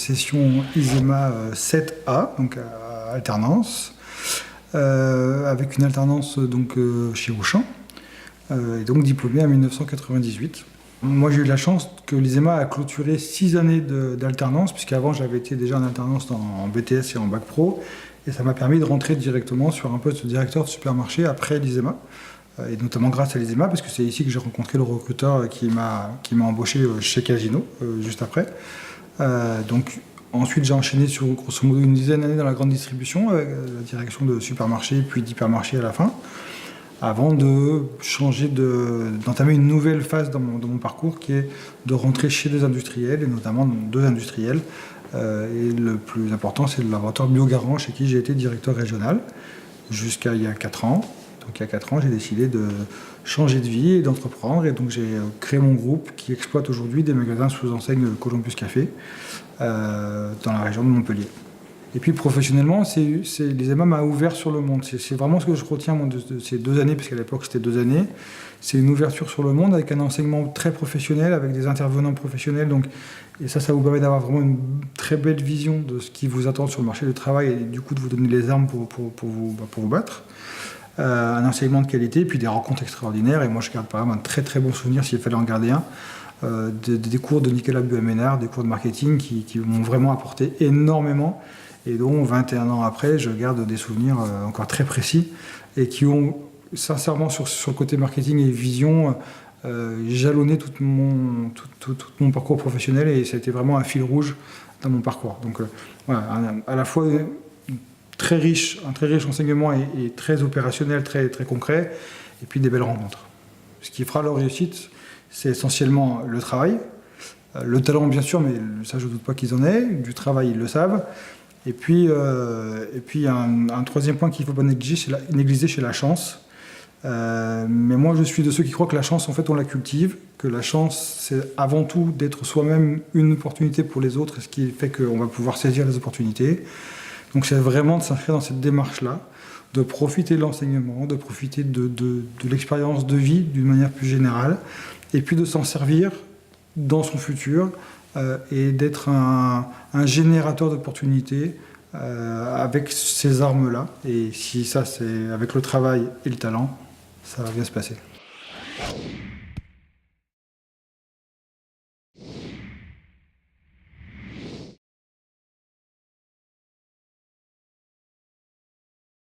session ISEMA 7A, donc à alternance, avec une alternance donc, chez Auchan, et donc diplômé en 1998. Moi, j'ai eu la chance que l'ISEMA a clôturé 6 années d'alternance, puisqu'avant, j'avais été déjà en alternance en BTS et en Bac Pro, et ça m'a permis de rentrer directement sur un poste de directeur de supermarché après l'ISEMA, et notamment grâce à l'ISEMA, parce que c'est ici que j'ai rencontré le recruteur qui m'a embauché chez Casino, juste après. Donc, ensuite, j'ai enchaîné sur grosso modo une dizaine d'années dans la grande distribution, la direction de supermarché, puis d'hypermarché à la fin, avant de changer, d'entamer une nouvelle phase dans mon parcours, qui est de rentrer chez des industriels, et notamment dans 2 industriels. Et le plus important, c'est le laboratoire Biogarant, chez qui j'ai été directeur régional, jusqu'à il y a 4 ans. Donc il y a 4 ans, j'ai décidé de changer de vie et d'entreprendre. Et donc j'ai créé mon groupe qui exploite aujourd'hui des magasins sous enseigne Columbus Café dans la région de Montpellier. Et puis professionnellement, l'ISEMA m'a ouvert sur le monde. C'est vraiment ce que je retiens moi, de ces 2 années, parce qu'à l'époque c'était 2 années. C'est une ouverture sur le monde avec un enseignement très professionnel, avec des intervenants professionnels. Donc, et ça vous permet d'avoir vraiment une très belle vision de ce qui vous attend sur le marché du travail et du coup de vous donner les armes pour vous battre. Un enseignement de qualité, puis des rencontres extraordinaires. Et moi, je garde par exemple un très très bon souvenir, s'il fallait en garder un, des cours de Nicolas Buamenard, des cours de marketing qui m'ont vraiment apporté énormément. Et dont 21 ans après, je garde des souvenirs encore très précis et qui ont sincèrement sur le côté marketing et vision jalonné tout mon parcours professionnel, et ça a été vraiment un fil rouge dans mon parcours. Donc voilà, à la fois un très riche enseignement et très opérationnel, très concret, et puis des belles rencontres. Ce qui fera leur réussite, c'est essentiellement le travail, le talent bien sûr, mais ça je ne doute pas qu'ils en aient, du travail ils le savent. Et puis un troisième point qu'il ne faut pas négliger, c'est la chance. Mais moi, je suis de ceux qui croient que la chance, en fait, on la cultive, que la chance, c'est avant tout d'être soi-même une opportunité pour les autres, ce qui fait qu'on va pouvoir saisir les opportunités. Donc c'est vraiment de s'inscrire dans cette démarche-là, de profiter de l'enseignement, de profiter de l'expérience de vie d'une manière plus générale, et puis de s'en servir dans son futur, et d'être un générateur d'opportunités avec ces armes-là. Et si ça, c'est avec le travail et le talent, ça va bien se passer.